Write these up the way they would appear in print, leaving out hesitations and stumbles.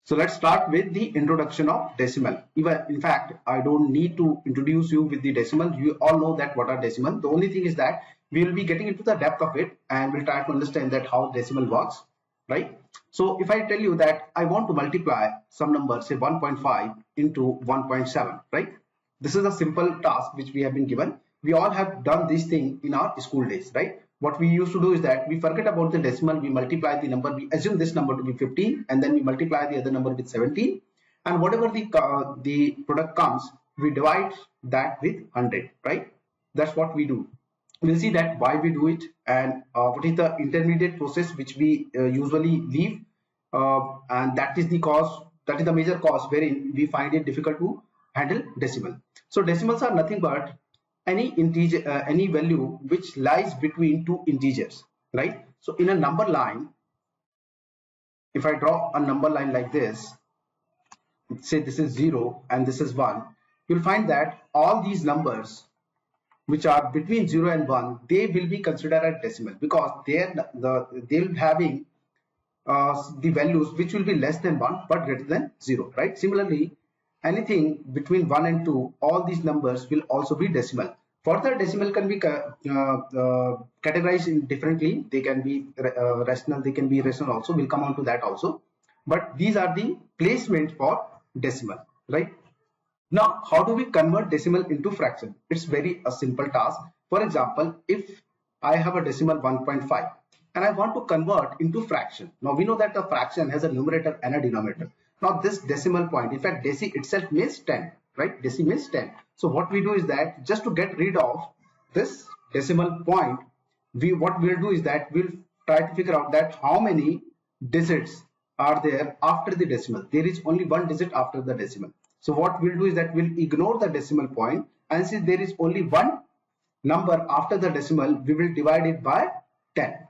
So let's start with the introduction of decimal. In fact, I don't need to introduce you with the decimal. You all know that what are decimal. The only thing is that we will be getting into the depth of it and we'll try to understand that how decimal works, right? So if I tell you that I want to multiply some number, say 1.5 into 1.7, right? This is a simple task which we have been given. We all have done this thing in our school days, right? What we used to do is that we forget about the decimal, we multiply the number, we assume this number to be 15, and then we multiply the other number with 17, and whatever the product comes, we divide that with 100, right? That's what we do. We'll see that why we do it and what is the intermediate process which we usually leave, and that is the cause, that is the major cause wherein we find it difficult to handle decimal. So decimals are nothing but any integer, any value which lies between two integers, right? So in a number line, if I draw a number line like this, say this is 0 and this is 1, you'll find that all these numbers which are between 0 and 1, they will be considered as decimal because they'll having the values which will be less than 1 but greater than 0, right? Similarly, anything between 1 and 2, all these numbers will also be decimal. Further, decimal can be categorized in differently. They can be rational, they can be irrational also. We'll come on to that also. But these are the placement for decimal, right? Now, how do we convert decimal into fraction? It's very a simple task. For example, if I have a decimal 1.5 and I want to convert into fraction. Now, we know that a fraction has a numerator and a denominator. Now, this decimal point, in fact, deci itself means 10, right? Deci means 10. So what we do is that just to get rid of this decimal point, what we'll do is that we'll try to figure out that how many digits are there after the decimal. There is only one digit after the decimal. So what we'll do is that we'll ignore the decimal point, and since there is only one number after the decimal, we will divide it by 10,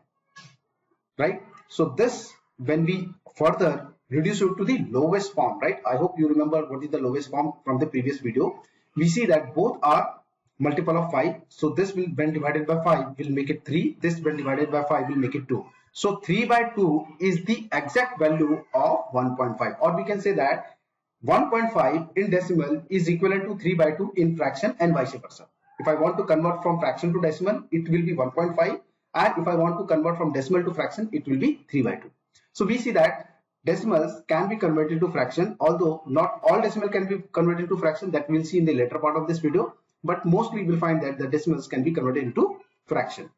right? So this, when we further reduce it to the lowest form, right? I hope you remember what is the lowest form from the previous video. We see that both are multiple of 5. So this will, when divided by 5, will make it 3. This when divided by 5 will make it 2. So 3 by 2 is the exact value of 1.5, or we can say that 1.5 in decimal is equivalent to 3 by 2 in fraction and vice versa. If I want to convert from fraction to decimal, it will be 1.5, and if I want to convert from decimal to fraction, it will be 3 by 2. So we see that decimals can be converted to fraction, although not all decimal can be converted to fraction. That we'll see in the later part of this video, but mostly we'll find that the decimals can be converted into fraction,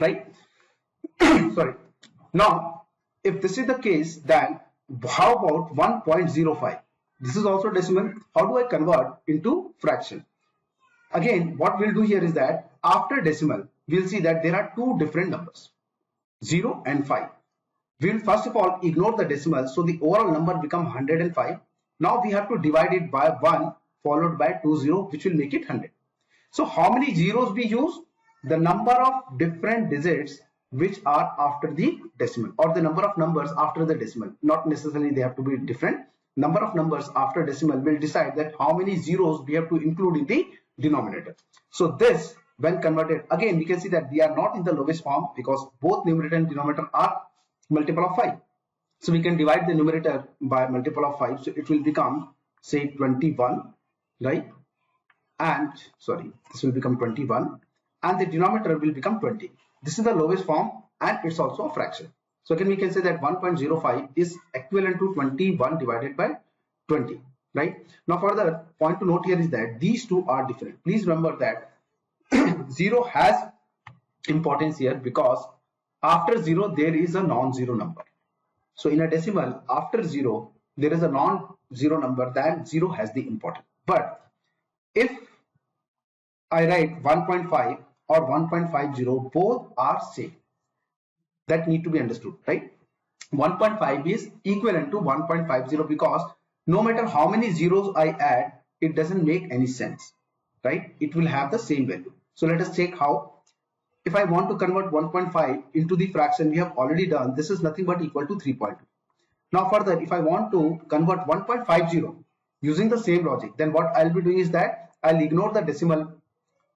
right? Sorry. Now, if this is the case, then how about 1.05? This is also decimal. How do I convert into fraction? Again, what we'll do here is that after decimal, we'll see that there are two different numbers, 0 and 5. We will first of all ignore the decimal, so the overall number become 105. Now we have to divide it by 1 followed by 2 zeros, which will make it 100. So how many zeros we use? The number of different digits which are after the decimal, or the number of numbers after the decimal. Not necessarily they have to be different. Number of numbers after decimal will decide that how many zeros we have to include in the denominator. So this, when converted, again we can see that we are not in the lowest form because both numerator and denominator are multiple of 5. So we can divide the numerator by multiple of 5. So it will become, say, 21, right? And sorry, this will become 21, and the denominator will become 20. This is the lowest form, and it's also a fraction. So again we can say that 1.05 is equivalent to 21 divided by 20, right? Now further point to note here is that these two are different. Please remember that 0 has importance here because after 0 there is a non-zero number. So in a decimal, after 0 there is a non-zero number, then 0 has the importance. But if I write 1.5 or 1.50, both are same. That need to be understood, right? 1.5 is equivalent to 1.50 because no matter how many zeros I add, it doesn't make any sense, right? It will have the same value. So let us check how. If I want to convert 1.5 into the fraction, we have already done. This is nothing but equal to 3.2. Now further, if I want to convert 1.50 using the same logic, then what I'll be doing is that I'll ignore the decimal,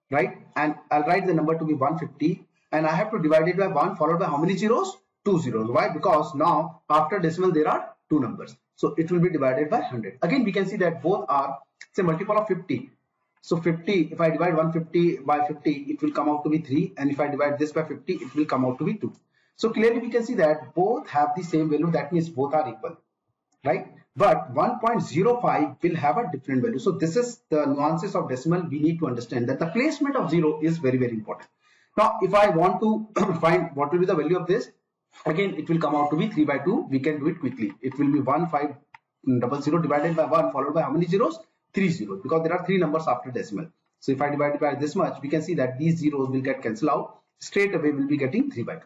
right? And I'll write the number to be 150, and I have to divide it by 1 followed by how many zeros? 2 zeros. Why? Because now after decimal there are two numbers. So it will be divided by 100. Again, we can see that both are say multiple of 50. So 50, if I divide 150 by 50, it will come out to be 3. And if I divide this by 50, it will come out to be 2. So clearly we can see that both have the same value. That means both are equal, right? But 1.05 will have a different value. So this is the nuances of decimal. We need to understand that the placement of 0 is very, very important. Now, if I want to find what will be the value of this, again, it will come out to be 3 by 2. We can do it quickly. It will be 1500 divided by 1 followed by how many zeros? 3 zeros, because there are 3 numbers after decimal. So if I divide it by this much, we can see that these zeros will get cancelled out. Straight away, we'll be getting 3 by 2.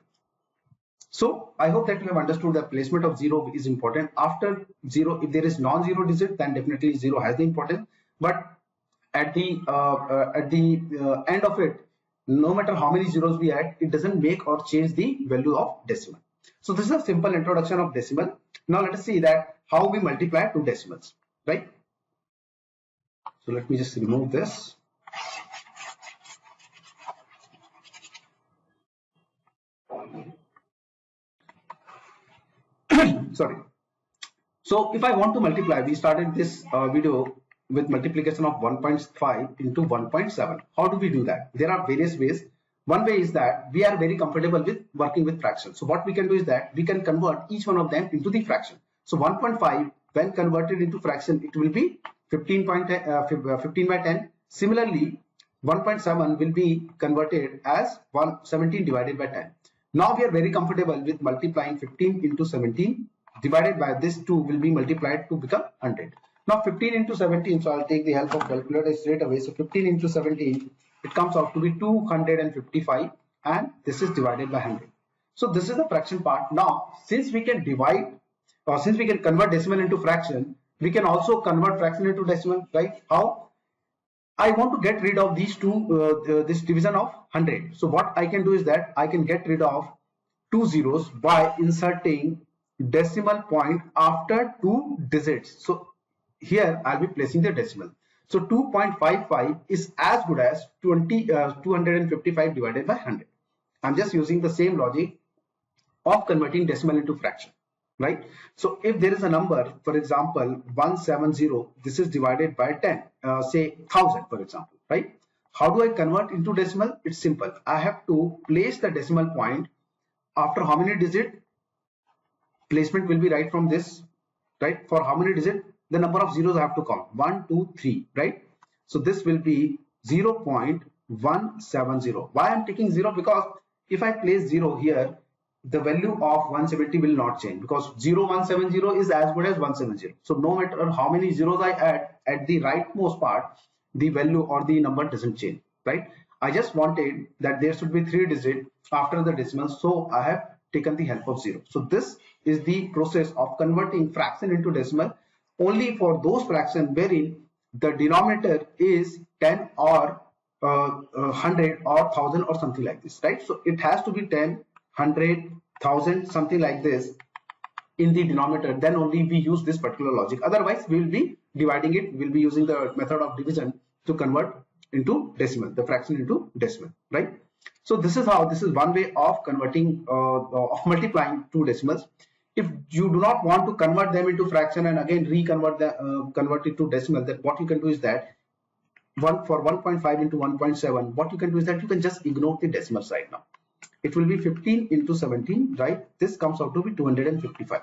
So I hope that you have understood that placement of 0 is important. After 0, if there is non-zero digit, then definitely 0 has the importance. But at the end of it, no matter how many zeros we add, it doesn't make or change the value of decimal. So this is a simple introduction of decimal. Now let us see that how we multiply two decimals, right? So let me just remove this. Sorry. So if I want to multiply, we started this video with multiplication of 1.5 into 1.7. How do we do that? There are various ways. One way is that we are very comfortable with working with fractions. So what we can do is that we can convert each one of them into the fraction. So 1.5 when converted into fraction, it will be 15 by 10. Similarly, 1.7 will be converted as 17 divided by 10. Now we are very comfortable with multiplying 15 into 17 divided by this 2 will be multiplied to become 100. Now 15 into 17, so I'll take the help of calculator straight away. So 15 into 17, it comes out to be 255, and this is divided by 100. So this is the fraction part. Now since we can divide, or since we can convert decimal into fraction, we can also convert fraction into decimal, right? How? I want to get rid of these two, this division of 100. So what I can do is that I can get rid of 2 zeros by inserting decimal point after 2 digits. So here I'll be placing the decimal. So 2.55 is as good as 255 divided by 100. I'm just using the same logic of converting decimal into fraction, right? So if there is a number, for example 170, this is divided by 10, say 1000 for example, right? How do I convert into decimal? It's simple. I have to place the decimal point after how many digits? Placement will be right from this, right? For how many digits? The number of zeros I have to count, 1 2 3, right? So this will be 0.170. Why I'm taking 0? Because if I place 0 here, the value of 170 will not change, because 0170 is as good as 170. So no matter how many zeros I add at the rightmost part, the value or the number doesn't change, right? I just wanted that there should be 3 digits after the decimal, so I have taken the help of 0. So this is the process of converting fraction into decimal only for those fractions wherein the denominator is 10 or 100 or 1000 or something like this, right? So it has to be 10, 100, 1000, something like this in the denominator, then only we use this particular logic. Otherwise we will be dividing it, we'll be using the method of division to convert into decimal, the fraction into decimal, right? So this is how, this is one way of converting, of multiplying two decimals. If you do not want to convert them into fraction and again convert it to decimal, then what you can do is that for 1.5 into 1.7, what you can do is that you can just ignore the decimal side now. It will be 15 into 17, right? This comes out to be 255.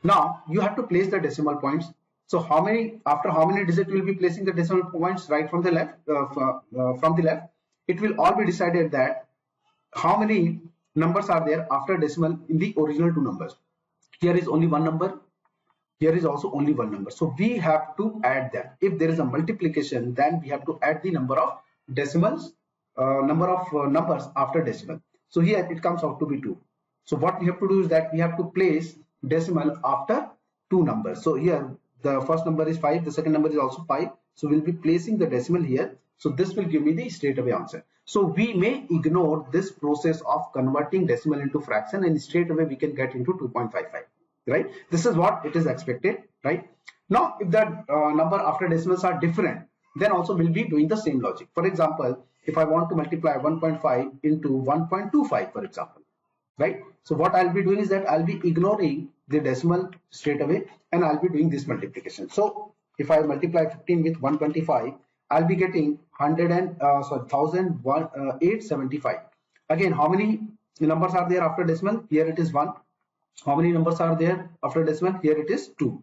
Now you have to place the decimal points. So how many, after how many digits you will be placing the decimal points right from the left? From the left, it will all be decided that how many numbers are there after decimal in the original two numbers. Here is only one number. Here is also only one number. So we have to add them. If there is a multiplication, then we have to add the number of decimals, numbers after decimal. So here it comes out to be 2. So what we have to do is that we have to place decimal after two numbers. So here the first number is 5, the second number is also 5. So we'll be placing the decimal here. So this will give me the straight away answer. So we may ignore this process of converting decimal into fraction and straight away we can get into 2.55, right? This is what it is expected, right? Now if the number after decimals are different, then also we'll be doing the same logic. For example, if I want to multiply 1.5 into 1.25, for example, right? So what I'll be doing is that I'll be ignoring the decimal straight away and I'll be doing this multiplication. So if I multiply 15 with 125, I'll be getting 1875. Again, how many numbers are there after decimal? Here it is 1. How many numbers are there after decimal? Here it is 2.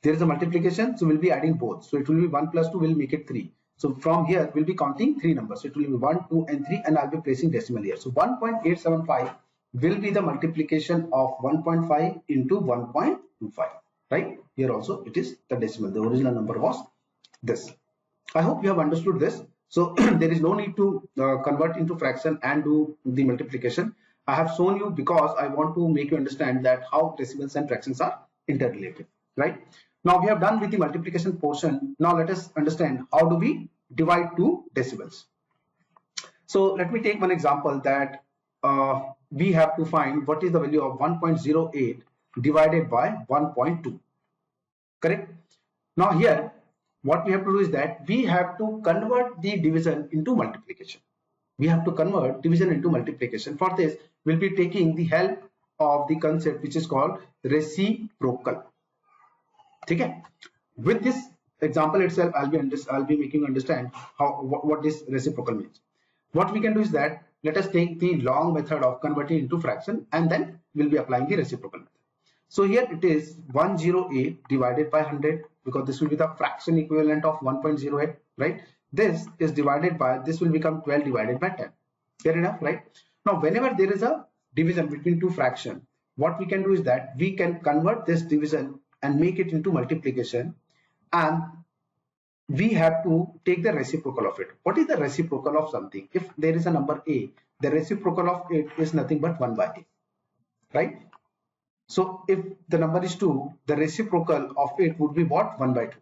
There is a multiplication, so we'll be adding both. So it will be 1 plus 2 will make it 3. So from here we'll be counting 3 numbers. It will be 1, 2 and 3 and I'll be placing decimal here. So 1.875 will be the multiplication of 1.5 into 1.25, right? Here also it is the decimal. The original number was this. I hope you have understood this. So there is no need to convert into fraction and do the multiplication. I have shown you because I want to make you understand that how decimals and fractions are interrelated, right? Now we have done with the multiplication portion. Now let us understand how do we divide two decimals. So let me take one example that we have to find what is the value of 1.08 divided by 1.2, correct? Now here what we have to do is that we have to convert the division into multiplication. We have to convert division into multiplication. For this we'll be taking the help of the concept which is called reciprocal. Okay? With this example itself I'll be making you understand what this reciprocal means. What we can do is that let us take the long method of converting into fraction and then we'll be applying the reciprocal method. So here it is 108 divided by 100 because this will be the fraction equivalent of 1.08, right? This is divided by, this will become 12 divided by 10. Fair enough, right? Now whenever there is a division between two fractions, what we can do is that we can convert this division and make it into multiplication, and we have to take the reciprocal of it. What is the reciprocal of something? If there is a number a, the reciprocal of it is nothing but 1 by a, right? So if the number is 2, the reciprocal of it would be what? 1 by 2.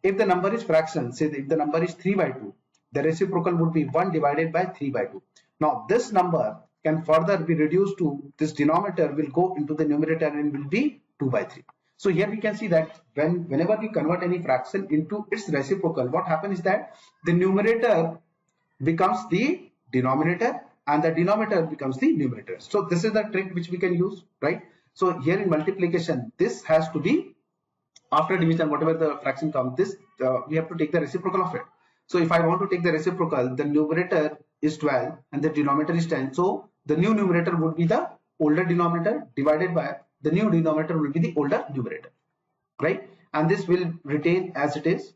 If the number is fraction, say if the number is 3 by 2, the reciprocal would be 1 divided by 3 by 2. Now this number can further be reduced to, this denominator will go into the numerator and will be 2 by 3. So here we can see that whenever we convert any fraction into its reciprocal, what happens is that the numerator becomes the denominator and the denominator becomes the numerator. So this is the trick which we can use, right? So here in multiplication, this has to be after division, whatever the fraction comes, this we have to take the reciprocal of it. So if I want to take the reciprocal, the numerator is 12 and the denominator is 10. So the new numerator would be the older denominator divided by the new denominator will be the older numerator, right? And this will retain as it is,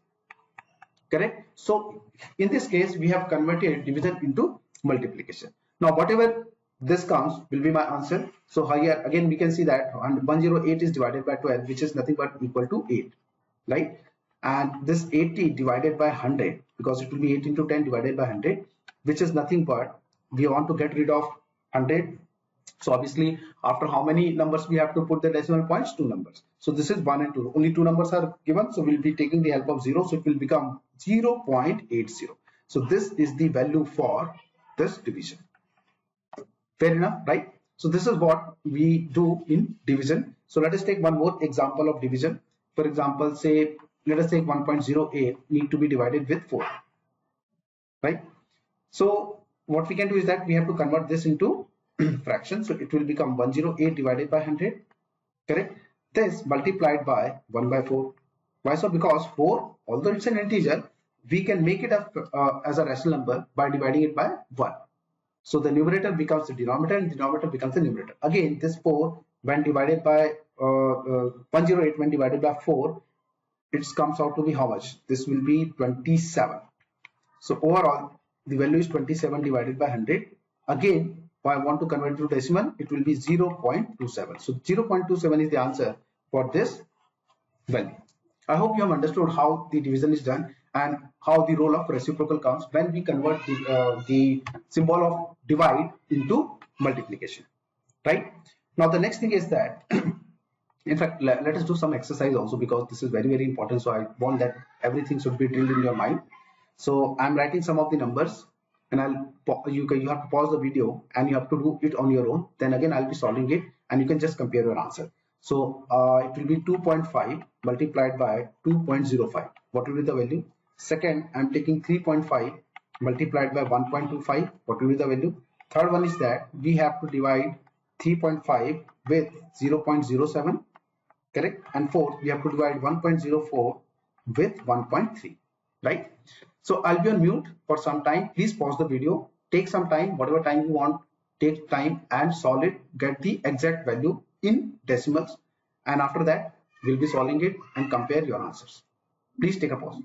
correct? So in this case, we have converted division into multiplication. Now whatever this comes will be my answer. So here again we can see that 108 is divided by 12, which is nothing but equal to 8, right? And this 80 divided by 100, because it will be 8 into 10 divided by 100, which is nothing but, we want to get rid of 100. So obviously after how many numbers we have to put the decimal points? 2 numbers. So this is 1 and 2. Only 2 numbers are given. So we'll be taking the help of 0. So it will become 0.80. So this is the value for this division. Fair enough, right? So this is what we do in division. So let us take one more example of division. For example, say let us take 1.08 need to be divided with 4, right? So what we can do is that we have to convert this into fraction. So it will become 108 divided by 100, correct? This multiplied by 1 by 4. Why so? Because 4, although it's an integer, we can make it as a rational number by dividing it by 1. So the numerator becomes the denominator and denominator becomes the numerator. Again, this 4 when divided by 108 when divided by 4, it comes out to be how much? This will be 27. So overall the value is 27 divided by 100. Again, if I want to convert to decimal, it will be 0.27. So 0.27 is the answer for this value. I hope you have understood how the division is done and how the role of reciprocal comes when we convert the symbol of divide into multiplication, right? Now the next thing is that in fact let us do some exercise also, because this is very, very important. So I want that everything should be drilled in your mind. So I'm writing some of the numbers and you have to pause the video and you have to do it on your own. Then again I'll be solving it and you can just compare your answer. So it will be 2.5 multiplied by 2.05. What will be the value? Second, I'm taking 3.5 multiplied by 1.25. What will be the value? Third one is that we have to divide 3.5 with 0.07, correct, and fourth we have to divide 1.04 with 1.3, right? So I'll be on mute for some time. Please pause the video, take some time, whatever time you want, take time and solve it, get the exact value in decimals, and after that we'll be solving it and compare your answers. Please take a pause.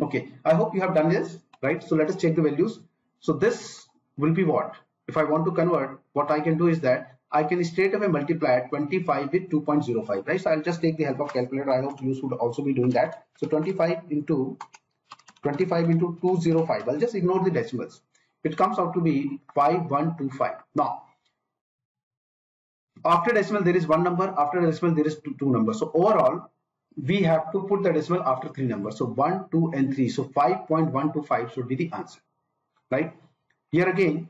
Okay, I hope you have done this, right? So let us check the values. So this will be what? If I want to convert, what I can do is that I can straight away multiply 25 with 2.05, right? So I'll just take the help of calculator. I hope you should also be doing that. So 25 into 205. I'll just ignore the decimals. It comes out to be 5125. Now, after decimal there is one number, after decimal there is two numbers. So overall, we have to put the decimal after three numbers. So 1, 2, and 3. So 5.125 should be the answer, right? Here again,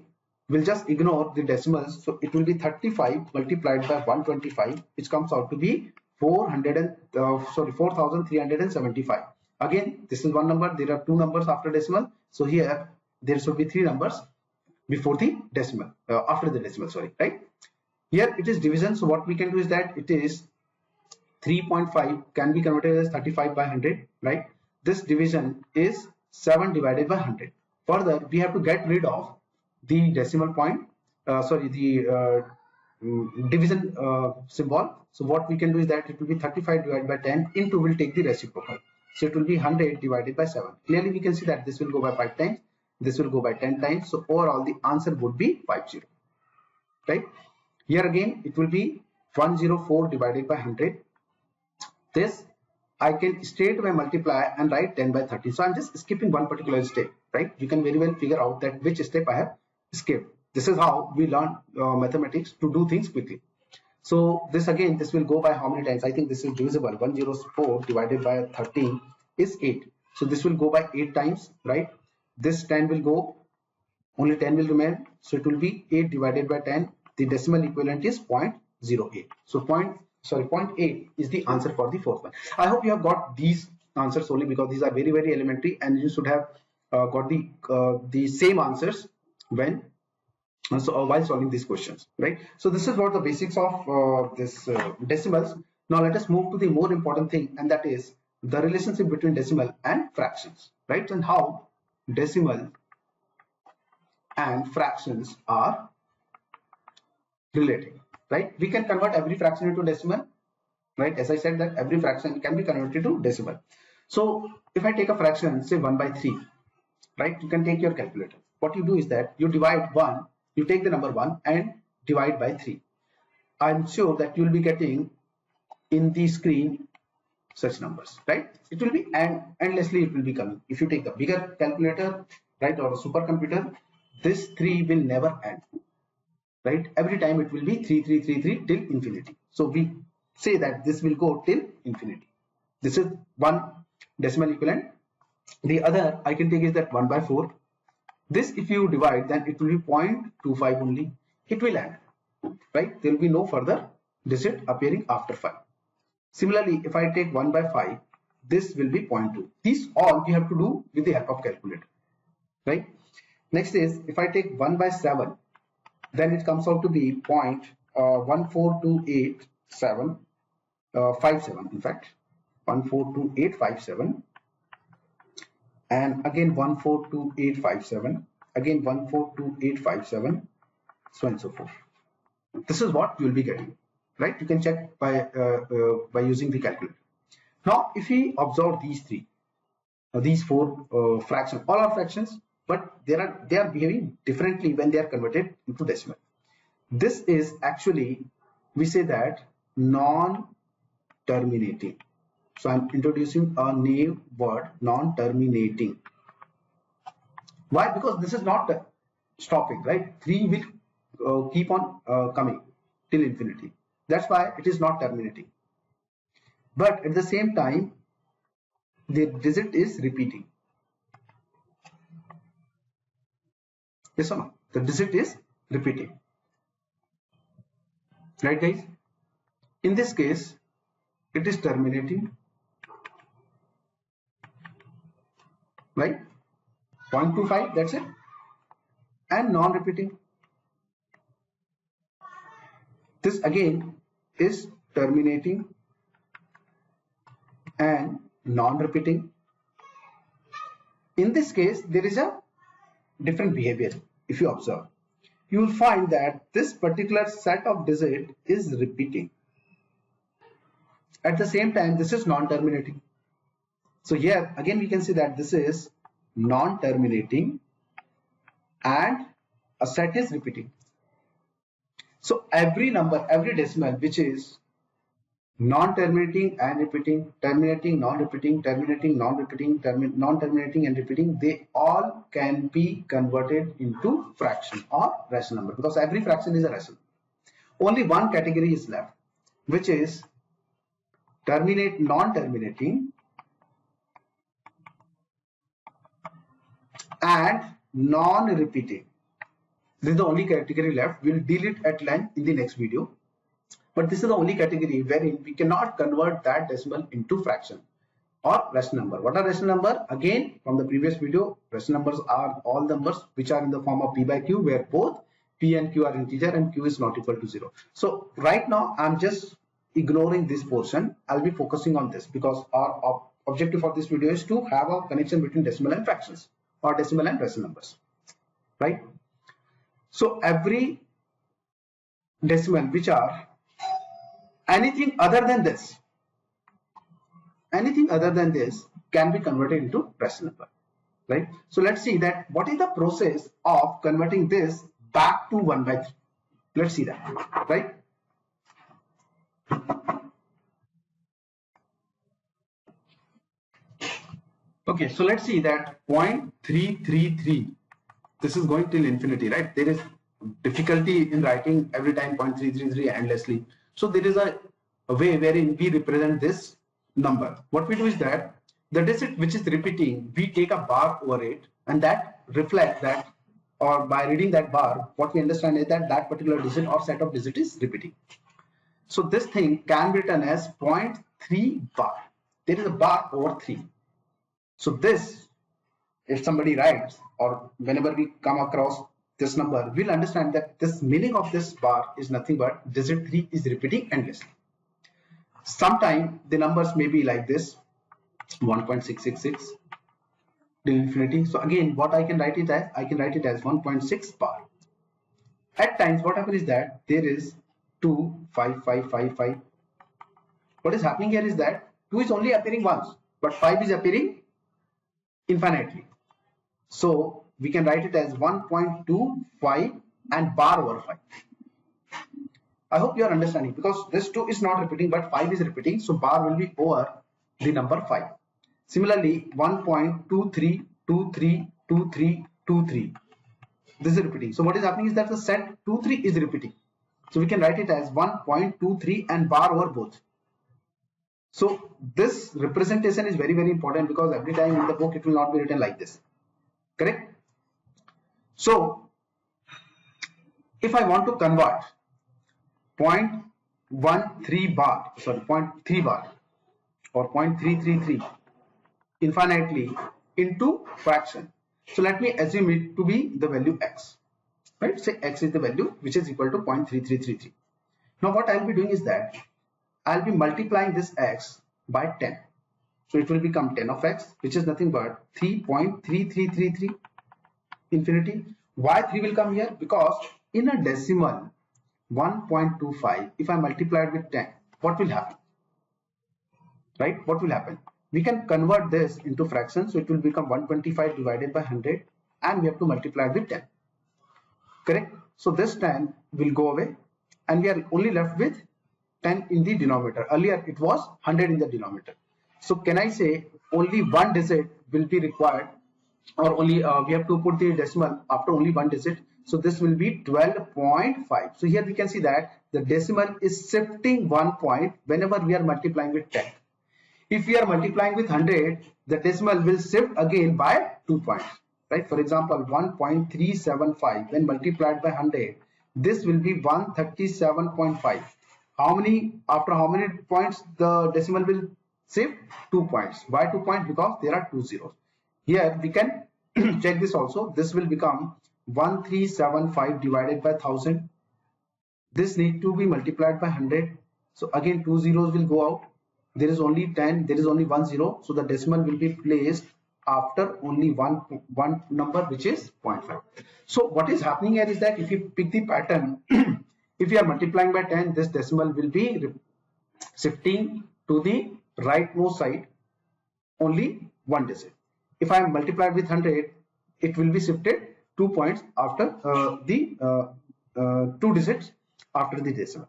we'll just ignore the decimals. So it will be 35 multiplied by 125, which comes out to be 4,375. Again, this is one number. There are two numbers after decimal. So here there should be three numbers before the decimal, after the decimal, sorry, right? Here it is division. So what we can do is that it is 3.5 can be converted as 35 by 100, right? This division is 7 divided by 100. Further, we have to get rid of the decimal point, division symbol. So what we can do is that it will be 35 divided by 10 into, will take the reciprocal. So it will be 100 divided by 7. Clearly we can see that this will go by 5 times, this will go by 10 times. So overall the answer would be 50, right? Here again it will be 104 divided by 100. This I can straight away multiply and write 10 by 30. So I'm just skipping one particular step, right? You can very well figure out that which step I have skipped. This is how we learn mathematics, to do things quickly. So this again, this will go by how many times? I think this is divisible. 104 divided by 13 is 8. So this will go by 8 times, right? This 10 will go, only 10 will remain. So it will be 8 divided by 10. The decimal equivalent is 0.08. So 0.8 is the answer for the fourth one. I hope you have got these answers only because these are very, very elementary, and you should have got the same answers when while solving these questions, right? So this is what the basics of this decimals. Now let us move to the more important thing, and that is the relationship between decimal and fractions, right? And how decimal and fractions are related, right? We can convert every fraction into decimal, right? As I said that every fraction can be converted to decimal. So if I take a fraction, say 1 by 3, right? You can take your calculator. What you do is that you divide 1, you take the number 1 and divide by 3. I'm sure that you will be getting in the screen such numbers, right? It will be endlessly, it will be coming. If you take the bigger calculator, right, or a supercomputer, this 3 will never end, right? Every time it will be 3, 3, 3, 3 till infinity. So we say that this will go till infinity. This is one decimal equivalent. The other I can take is that 1 by 4. This if you divide, then it will be 0.25 only. It will end, right? There will be no further digit appearing after 5. Similarly, if I take 1 by 5, this will be 0.2. These all we have to do with the help of calculator, right? Next is if I take 1 by 7, then it comes out to be 0.1428757, in fact 1428757, and again 1428757, again 1428757, so and so forth. This is what you will be getting, right? You can check by using the calculator. Now if we observe these four fractions, all are fractions, but they are behaving differently when they are converted into decimal. This is actually, we say that, non-terminating. So I'm introducing a new word, non-terminating. Why? Because this is not stopping, right? 3 will keep on coming till infinity. That's why it is not terminating. But at the same time, the digit is repeating. Yes or no? The digit is repeating. Right, guys? In this case, it is terminating, right? 0.25, that's it. And non-repeating. This again is terminating and non-repeating. In this case, there is a different behavior. If you observe, you will find that this particular set of digit is repeating. At the same time, this is non-terminating. So here again we can see that this is non-terminating and a set is repeating. So every number, every decimal which is non-terminating and repeating, terminating, non-repeating, terminating, non-repeating, non-terminating and repeating, they all can be converted into fraction or rational number, because every fraction is a rational. Only one category is left, which is non-terminating and non-repeating. This is the only category left. We'll deal it at length in the next video. But this is the only category wherein we cannot convert that decimal into fraction or rational number. What are rational number? Again, from the previous video, rational numbers are all numbers which are in the form of p by q, where both p and q are integer and q is not equal to 0. So right now I'm just ignoring this portion. I'll be focusing on this because our objective for this video is to have a connection between decimal and fractions or decimal and rational numbers, right? So every decimal which are anything other than this can be converted into rational number, right? So let's see that what is the process of converting this back to 1 by 3. Let's see that, right? Okay, so let's see that 0.333, this is going till infinity, right? There is difficulty in writing every time 0.333 endlessly. So there is a way wherein we represent this number. What we do is that the digit which is repeating, we take a bar over it, and that reflects that, or by reading that bar, what we understand is that that particular digit or set of digits is repeating. So this thing can be written as 0.3 bar. There is a bar over 3. So this, if somebody writes or whenever we come across this number, we'll understand that this meaning of this bar is nothing but digit 3 is repeating endlessly. Sometimes the numbers may be like this, 1.666 till infinity. So again, what I can write it as, I can write it as 1.6 bar. At times, what happens is that there is 2, 5, 5, 5, 5. What is happening here is that 2 is only appearing once, but 5 is appearing infinitely. So we can write it as 1.25 and bar over 5. I hope you are understanding, because this 2 is not repeating but 5 is repeating, so bar will be over the number 5. Similarly, 1.23232323, this is repeating. So what is happening is that the set 23 is repeating. So we can write it as 1.23 and bar over both. So this representation is very, very important, because every time in the book it will not be written like this. Correct? So if I want to convert 0.13 bar, sorry, 0.3 bar or 0.333 infinitely into fraction. So let me assume it to be the value x, right? Say x is the value which is equal to 0.3333. Now what I'll be doing is that I'll be multiplying this x by 10. So it will become 10 of x, which is nothing but 3.3333 infinity. Why 3 will come here? Because in a decimal 1.25, if I multiply it with 10, what will happen? Right? What will happen? We can convert this into fractions, so it will become 125 divided by 100, and we have to multiply it with 10. Correct? So this 10 will go away, and we are only left with 10 in the denominator. Earlier it was 100 in the denominator. So can I say only one digit will be required, or only we have to put the decimal after only one digit? So this will be 12.5. So here we can see that the decimal is shifting 1 point whenever we are multiplying with 10. If we are multiplying with 100, the decimal will shift again by 2 points. Right? For example, 1.375 when multiplied by 100, this will be 137.5. How many, after how many points the decimal will shift? 2 points. Why 2 points? Because there are 2 zeros. Here we can check this also. This will become 1375 divided by 1000. This need to be multiplied by 100. So again 2 zeros will go out. There is only 10, there is only 1 0. So the decimal will be placed after only one number, which is 0.5. So what is happening here is that if you pick the pattern, if you are multiplying by 10, this decimal will be shifting to the rightmost side only one digit. If I am multiplied with 100, it will be shifted 2 points after the 2 digits after the decimal.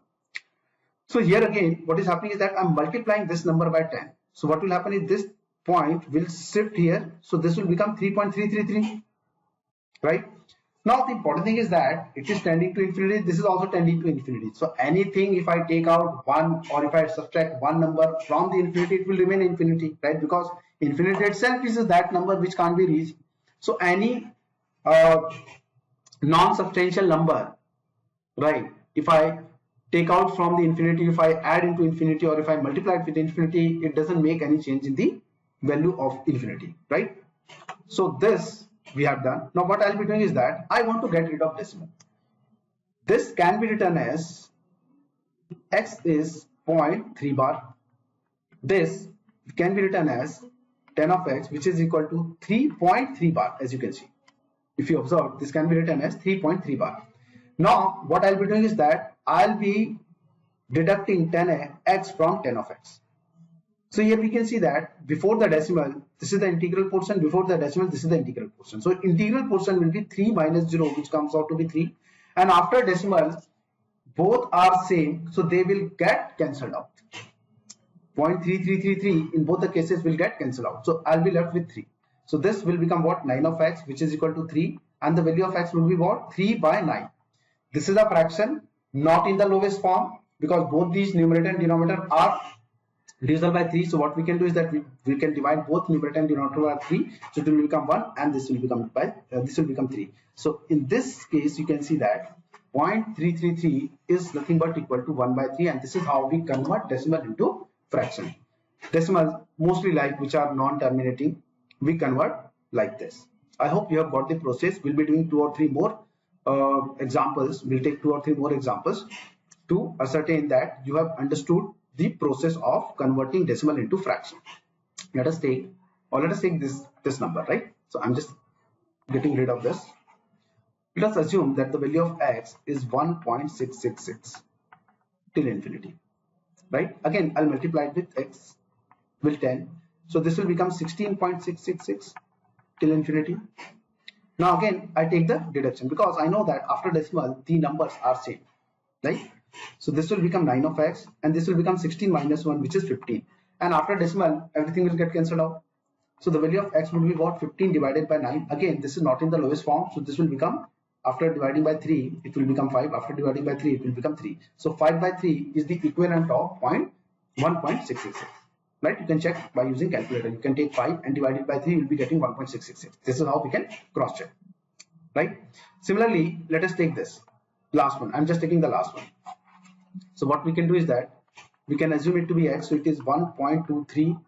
So here again, what is happening is that I'm multiplying this number by 10. So what will happen is this point will shift here. So this will become 3.333, right? Now the important thing is that it is tending to infinity. This is also tending to infinity. So anything, if I take out 1 or if I subtract one number from the infinity, it will remain infinity, right? Because infinity itself is that number which can't be reached. So any non-substantial number, right? If I take out from the infinity, if I add into infinity, or if I multiply it with infinity, it doesn't make any change in the value of infinity, right? So this we have done. Now what I'll be doing is that I want to get rid of decimal. This can be written as x is 0.3 bar. This can be written as 10 of x, which is equal to 3.3 bar, as you can see. If you observe, this can be written as 3.3 bar. Now what I'll be doing is that I'll be deducting 10x from 10 of x. So here we can see that before the decimal, this is the integral portion, before the decimal, this is the integral portion. So integral portion will be 3 minus 0, which comes out to be 3. And after decimal, both are same, so they will get cancelled out. 0.3333 in both the cases will get cancelled out. So I'll be left with 3. So this will become what? 9 of x, which is equal to 3. And the value of x will be what? 3 by 9. This is a fraction, not in the lowest form, because both these numerator and denominator are divisible by 3. So what we can do is that we can divide both numerator and denominator by 3. So it will become 1 and this will become 3. So in this case you can see that 0.333 is nothing but equal to 1 by 3, and this is how we convert decimal into fraction. Decimal mostly like which are non-terminating, we convert like this. I hope you have got the process. We'll be doing 2 or 3 more examples. We'll take 2 or 3 more examples to ascertain that you have understood the process of converting decimal into fraction. Let us take this number, right? So I'm just getting rid of this. Let us assume that the value of x is 1.666 till infinity, right? Again, I'll multiply it with x will 10. So this will become 16.666 till infinity. Now again, I take the deduction because I know that after decimal, the numbers are same, right? So this will become 9 of x and this will become 16 minus 1, which is 15. And after decimal, everything will get cancelled out. So the value of x will be what? 15 divided by 9. Again, this is not in the lowest form. So this will become, after dividing by 3, it will become 5. After dividing by 3, it will become 3. So 5 by 3 is the equivalent of 1.666. Right? You can check by using calculator. You can take 5 and divide it by 3, you will be getting 1.666. This is how we can cross check. Right? Similarly, let us take this last one. I'm just taking the last one. So what we can do is that we can assume it to be x. So it is 1.23,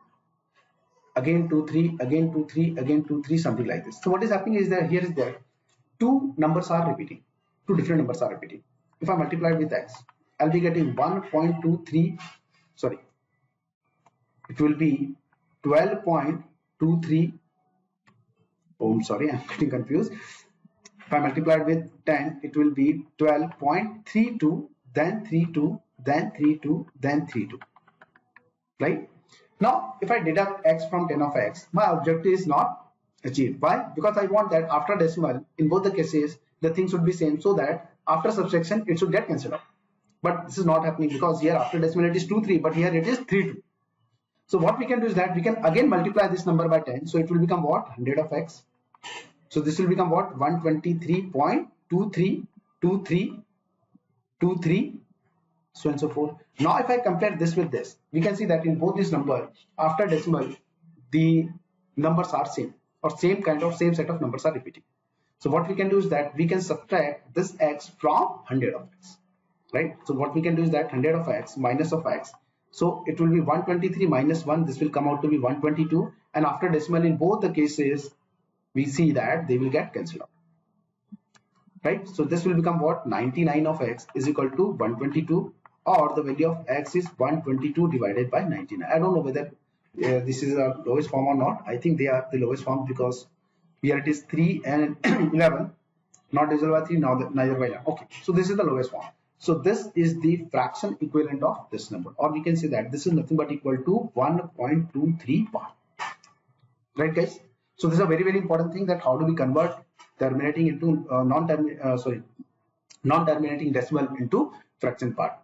again 23, again 23, again 23, something like this. So what is happening is that here is there 2 numbers are repeating. 2 different numbers are repeating. If I multiply with x, I'll be getting 1.23. Sorry, it will be 12.23. Oh, I'm sorry, I'm getting confused. If I multiply it with 10, it will be 12.32, then 32, then 32, then 32. Right? Now, if I deduct x from 10 of x, my objective is not achieved. Why? Because I want that after decimal, in both the cases, the thing should be same, so that after subtraction, it should get cancelled out. But this is not happening because here after decimal it is 2, 3, but here it is 3, 2. So what we can do is that we can again multiply this number by 10. So it will become what? 100 of x. So this will become what? 123.232323, so and so forth. Now if I compare this with this, we can see that in both these numbers, after decimal, the numbers are same, or same set of numbers are repeating. So what we can do is that we can subtract this x from 100 of x, right? So what we can do is that 100 of x minus of x. So it will be 123 minus 1. This will come out to be 122. And after decimal, in both the cases, we see that they will get cancelled out. right? So this will become what? 99 of x is equal to 122, or the value of x is 122 divided by 99. I don't know whether this is a lowest form or not. I think they are the lowest form, because here it is 3 and 11, not divisible by 3, neither by 11. Okay, so this is the lowest form. So this is the fraction equivalent of this number, or we can say that this is nothing but equal to 1.23 part, right guys? So this is a very, very important thing, that how do we convert terminating into non-terminating decimal into fraction part.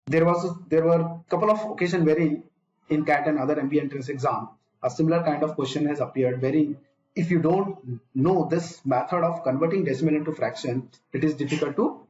There were a couple of occasions wherein in CAT and other MBA entrance exam, a similar kind of question has appeared, wherein if you don't know this method of converting decimal into fraction, it is difficult to